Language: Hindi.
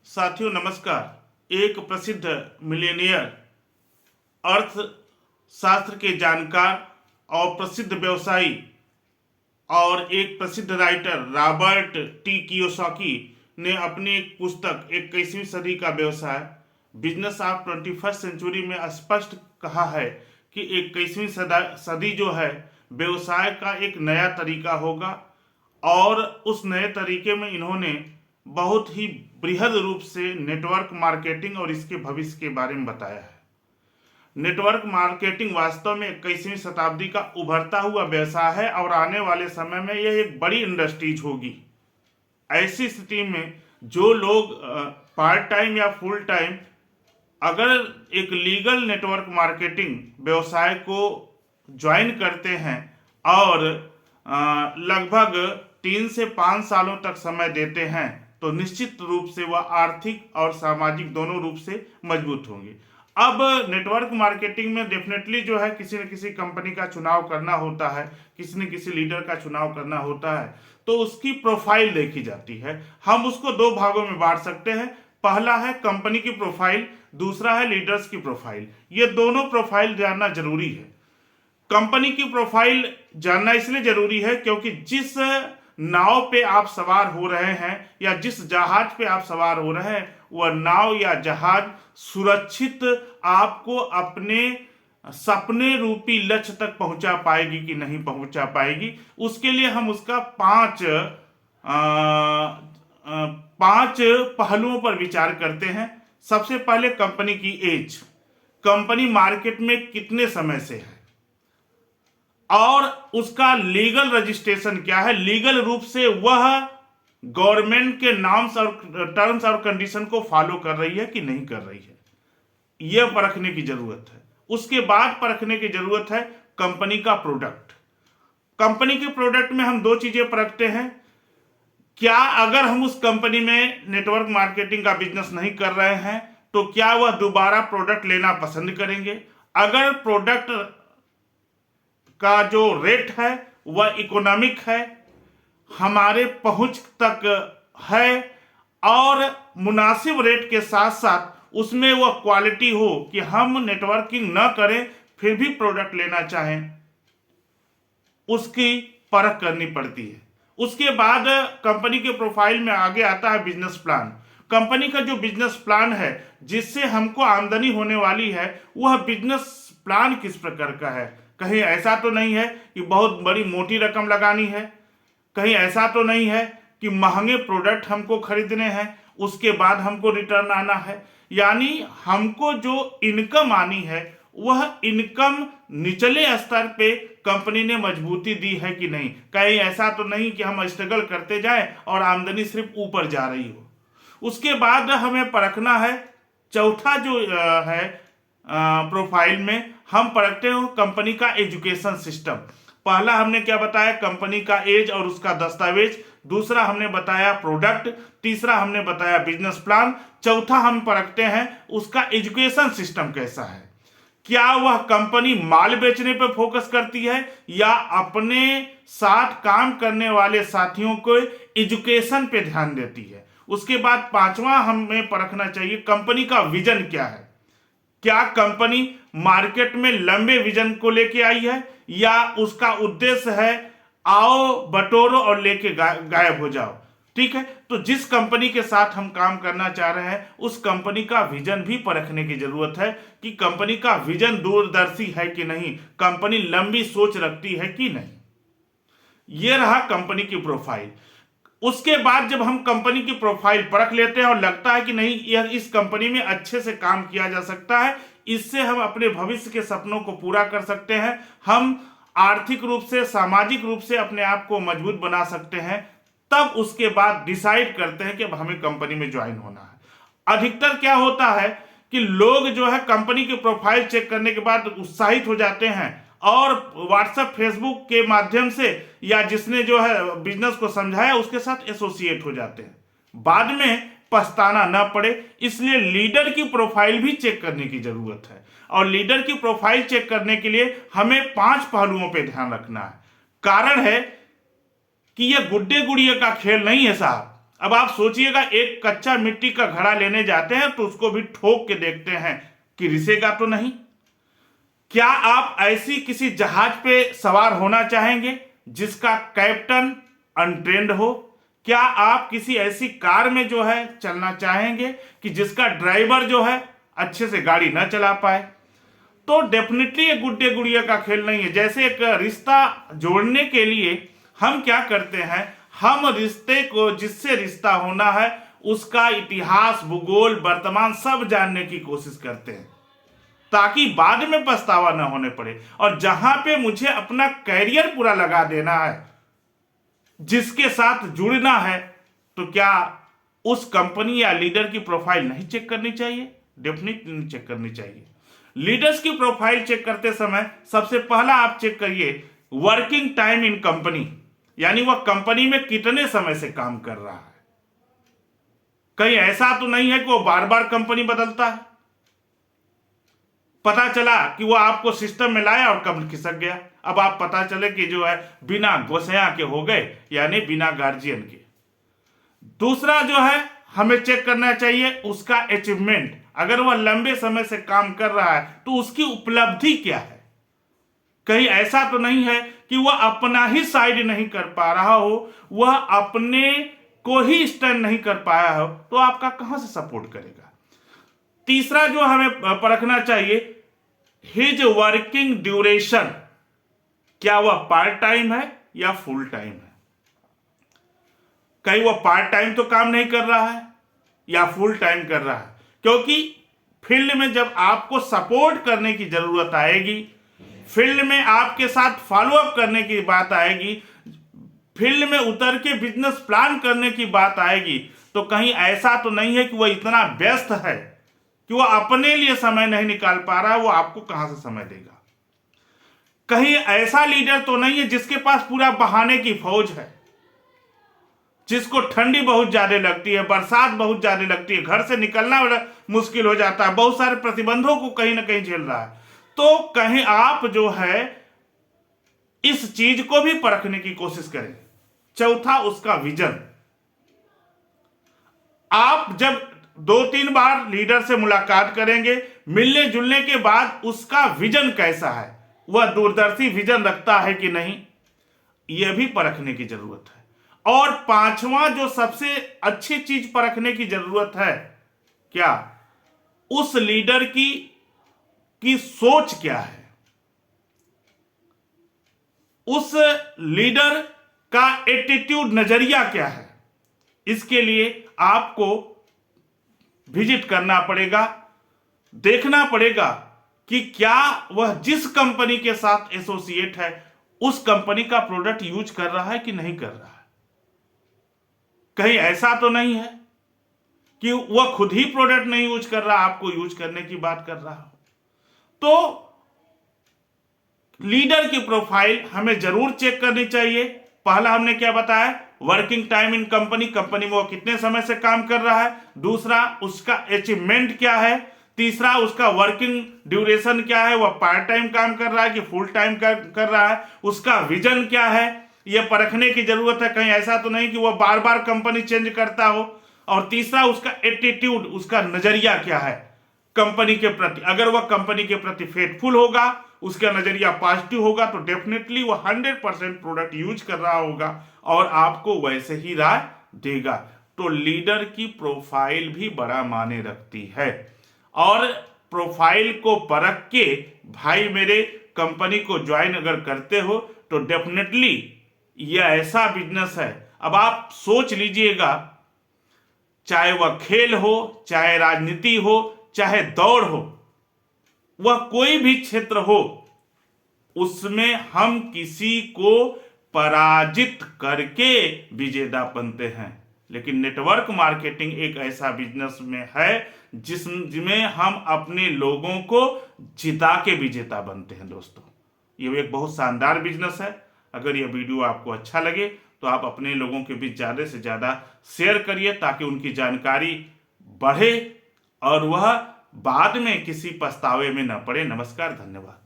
साथियों नमस्कार। एक प्रसिद्ध मिलेनियर अर्थशास्त्र के जानकार और प्रसिद्ध व्यवसायी और एक प्रसिद्ध राइटर रॉबर्ट टी कियोसाकी ने अपनी एक पुस्तक 21वीं सदी का व्यवसाय बिजनेस ऑफ 21st सेंचुरी में स्पष्ट कहा है कि 21वीं सदी जो है व्यवसाय का एक नया तरीका होगा। और उस नए तरीके में इन्होंने बहुत ही बृहद रूप से नेटवर्क मार्केटिंग और इसके भविष्य के बारे में बताया है। नेटवर्क मार्केटिंग वास्तव में 21वीं शताब्दी का उभरता हुआ व्यवसाय है और आने वाले समय में यह एक बड़ी इंडस्ट्रीज होगी। ऐसी स्थिति में जो लोग पार्ट टाइम या फुल टाइम अगर एक लीगल नेटवर्क मार्केटिंग व्यवसाय को ज्वाइन करते हैं और लगभग 3 से 5 सालों तक समय देते हैं तो निश्चित रूप से वह आर्थिक और सामाजिक दोनों रूप से मजबूत होंगे। अब नेटवर्क मार्केटिंग में डेफिनेटली जो है किसी न किसी कंपनी का चुनाव करना होता है, किसी न किसी लीडर का चुनाव करना होता है, तो उसकी प्रोफाइल देखी जाती है। हम उसको 2 भागों में बांट सकते हैं। पहला है कंपनी की प्रोफाइल, दूसरा है लीडर्स की प्रोफाइल। ये दोनों प्रोफाइल जानना जरूरी है। कंपनी की प्रोफाइल जानना इसलिए जरूरी है क्योंकि जिस नाव पे आप सवार हो रहे हैं या जिस जहाज पे आप सवार हो रहे हैं वह नाव या जहाज सुरक्षित आपको अपने सपने रूपी लक्ष्य तक पहुंचा पाएगी कि नहीं पहुंचा पाएगी, उसके लिए हम उसका 5 पहलुओं पर विचार करते हैं। सबसे पहले कंपनी की एज, कंपनी मार्केट में कितने समय से है और उसका लीगल रजिस्ट्रेशन क्या है, लीगल रूप से वह गवर्नमेंट के नॉर्म्स और टर्म्स और कंडीशन को फॉलो कर रही है कि नहीं कर रही है, यह परखने की जरूरत है। उसके बाद परखने की जरूरत है कंपनी का प्रोडक्ट। कंपनी के प्रोडक्ट में हम 2 चीजें परखते हैं। क्या अगर हम उस कंपनी में नेटवर्क मार्केटिंग का बिजनेस नहीं कर रहे हैं तो क्या वह दोबारा प्रोडक्ट लेना पसंद करेंगे। अगर प्रोडक्ट का जो रेट है वह इकोनॉमिक है, हमारे पहुंच तक है और मुनासिब रेट के साथ साथ उसमें वह क्वालिटी हो कि हम नेटवर्किंग न करें फिर भी प्रोडक्ट लेना चाहें, उसकी परख करनी पड़ती है। उसके बाद कंपनी के प्रोफाइल में आगे आता है बिजनेस प्लान। कंपनी का जो बिजनेस प्लान है जिससे हमको आमदनी होने वाली है वह बिजनेस प्लान किस प्रकार का है। कहीं ऐसा तो नहीं है कि बहुत बड़ी मोटी रकम लगानी है, कहीं ऐसा तो नहीं है कि महंगे प्रोडक्ट हमको खरीदने हैं उसके बाद हमको रिटर्न आना है। यानी हमको जो इनकम आनी है वह इनकम निचले स्तर पे कंपनी ने मजबूती दी है कि नहीं। कहीं ऐसा तो नहीं कि हम स्ट्रगल करते जाएं और आमदनी सिर्फ ऊपर जा रही हो। उसके बाद हमें परखना है चौथा जो है प्रोफाइल में हम परखते हैं कंपनी का एजुकेशन सिस्टम। पहला हमने क्या बताया, कंपनी का एज और उसका दस्तावेज। दूसरा हमने बताया प्रोडक्ट। तीसरा हमने बताया बिजनेस प्लान। चौथा हम परखते हैं उसका एजुकेशन सिस्टम कैसा है। क्या वह कंपनी माल बेचने पर फोकस करती है या अपने साथ काम करने वाले साथियों को एजुकेशन पे ध्यान देती है। उसके बाद 5वां हमें परखना चाहिए कंपनी का विजन क्या है। क्या कंपनी मार्केट में लंबे विजन को लेके आई है या उसका उद्देश्य है आओ बटोरो और लेके गायब हो जाओ। ठीक है, तो जिस कंपनी के साथ हम काम करना चाह रहे हैं उस कंपनी का विजन भी परखने की जरूरत है कि कंपनी का विजन दूरदर्शी है कि नहीं, कंपनी लंबी सोच रखती है कि नहीं। यह रहा कंपनी की प्रोफाइल। उसके बाद जब हम कंपनी की प्रोफाइल परख लेते हैं और लगता है कि नहीं यह इस कंपनी में अच्छे से काम किया जा सकता है, इससे हम अपने भविष्य के सपनों को पूरा कर सकते हैं, हम आर्थिक रूप से सामाजिक रूप से अपने आप को मजबूत बना सकते हैं, तब उसके बाद डिसाइड करते हैं कि अब हमें कंपनी में ज्वाइन होना है। अधिकतर क्या होता है कि लोग जो है कंपनी की प्रोफाइल चेक करने के बाद उत्साहित हो जाते हैं और व्हाट्सएप फेसबुक के माध्यम से या जिसने जो है बिजनेस को समझाया उसके साथ एसोसिएट हो जाते हैं, बाद में पछताना ना पड़े। इसलिए लीडर की प्रोफाइल भी चेक करने की जरूरत है और लीडर की प्रोफाइल चेक करने के लिए हमें 5 पहलुओं पर ध्यान रखना है। कारण है कि यह गुड्डे गुड़िया का खेल नहीं है साहब। अब आप सोचिएगा, एक कच्चा मिट्टी का घड़ा लेने जाते हैं तो उसको भी ठोक के देखते हैं कि रिसेगा तो नहीं। क्या आप ऐसी किसी जहाज पे सवार होना चाहेंगे जिसका कैप्टन अनट्रेंड हो? क्या आप किसी ऐसी कार में जो है चलना चाहेंगे कि जिसका ड्राइवर जो है अच्छे से गाड़ी ना चला पाए? तो डेफिनेटली ये गुड्डे गुड़िया का खेल नहीं है। जैसे एक रिश्ता जोड़ने के लिए हम क्या करते हैं, हम रिश्ते को, जिससे रिश्ता होना है उसका इतिहास, भूगोल, वर्तमान सब जानने की कोशिश करते हैं ताकि बाद में पछतावा न होने पड़े। और जहां पे मुझे अपना कैरियर पूरा लगा देना है, जिसके साथ जुड़ना है, तो क्या उस कंपनी या लीडर की प्रोफाइल नहीं चेक करनी चाहिए? डेफिनेटली चेक करनी चाहिए। लीडर्स की प्रोफाइल चेक करते समय सबसे पहला आप चेक करिए वर्किंग टाइम इन कंपनी, यानी वह कंपनी में कितने समय से काम कर रहा है। कहीं ऐसा तो नहीं है कि वो बार बार कंपनी बदलता है। पता चला कि वो आपको सिस्टम में लाया और कब खिसक गया। अब आप पता चले कि जो है बिना गोसैया के हो गए, यानी बिना गार्जियन के। दूसरा जो है हमें चेक करना चाहिए उसका अचीवमेंट। अगर वह लंबे समय से काम कर रहा है तो उसकी उपलब्धि क्या है। कहीं ऐसा तो नहीं है कि वह अपना ही साइड नहीं कर पा रहा हो, वह अपने को ही स्टैंड नहीं कर पाया हो, तो आपका कहां से सपोर्ट करेगा। तीसरा जो हमें परखना चाहिए, हिज वर्किंग ड्यूरेशन, क्या वह पार्ट टाइम है या फुल टाइम है। कहीं वह पार्ट टाइम तो काम नहीं कर रहा है या फुल टाइम कर रहा है, क्योंकि फील्ड में जब आपको सपोर्ट करने की जरूरत आएगी, फील्ड में आपके साथ फॉलोअप करने की बात आएगी, फील्ड में उतर के बिजनेस प्लान करने की बात आएगी, तो कहीं ऐसा तो नहीं है कि वह इतना व्यस्त है कि वह अपने लिए समय नहीं निकाल पा रहा है। वो आपको कहां से समय देगा। कहीं ऐसा लीडर तो नहीं है जिसके पास पूरा बहाने की फौज है, जिसको ठंडी बहुत ज्यादा लगती है, बरसात बहुत ज्यादा लगती है, घर से निकलना बड़ा मुश्किल हो जाता है, बहुत सारे प्रतिबंधों को कहीं ना कहीं झेल रहा है। तो कहीं आप जो है इस चीज को भी परखने की कोशिश करें। चौथा, उसका विजन। आप जब 2-3 बार लीडर से मुलाकात करेंगे, मिलने जुलने के बाद उसका विजन कैसा है, वह दूरदर्शी विजन रखता है कि नहीं, यह भी परखने की जरूरत है। और पांचवा जो सबसे अच्छी चीज परखने की जरूरत है, क्या उस लीडर की सोच क्या है, उस लीडर का एटीट्यूड, नजरिया क्या है। इसके लिए आपको विजिट करना पड़ेगा, देखना पड़ेगा कि क्या वह जिस कंपनी के साथ एसोसिएट है उस कंपनी का प्रोडक्ट यूज कर रहा है कि नहीं कर रहा है। कहीं ऐसा तो नहीं है कि वह खुद ही प्रोडक्ट नहीं यूज कर रहा, आपको यूज करने की बात कर रहा हो। तो लीडर की प्रोफाइल हमें जरूर चेक करनी चाहिए। पहला हमने क्या बताया, working time in company, company में वो कितने समय से काम कर रहा है। दूसरा, उसका अचीवमेंट क्या है। तीसरा, उसका वर्किंग ड्यूरेशन क्या है, वह पार्ट टाइम काम कर रहा है कि फुल टाइम कर रहा है। उसका विजन क्या है, यह परखने की जरूरत है। कहीं ऐसा तो नहीं कि वह बार बार कंपनी चेंज करता हो। और तीसरा, उसका एटीट्यूड, उसका नजरिया क्या है कंपनी के प्रति। अगर वह कंपनी के प्रति फेथफुल होगा, उसका नजरिया पॉजिटिव होगा, तो डेफिनेटली वह 100% प्रोडक्ट यूज कर रहा होगा और आपको वैसे ही राय देगा। तो लीडर की प्रोफाइल भी बड़ा मायने रखती है। और प्रोफाइल को परख के भाई मेरे कंपनी को ज्वाइन अगर करते हो तो डेफिनेटली यह ऐसा बिजनेस है। अब आप सोच लीजिएगा, चाहे वह खेल हो, चाहे राजनीति हो, चाहे दौड़ हो, वह कोई भी क्षेत्र हो, उसमें हम किसी को पराजित करके विजेता बनते हैं। लेकिन नेटवर्क मार्केटिंग एक ऐसा बिजनेस में है जिसमें हम अपने लोगों को जिता के विजेता बनते हैं। दोस्तों, ये एक बहुत शानदार बिजनेस है। अगर यह वीडियो आपको अच्छा लगे तो आप अपने लोगों के बीच ज़्यादा से ज़्यादा शेयर करिए ताकि उनकी जानकारी बढ़े और वह बाद में किसी पछतावे में न पड़े। नमस्कार, धन्यवाद।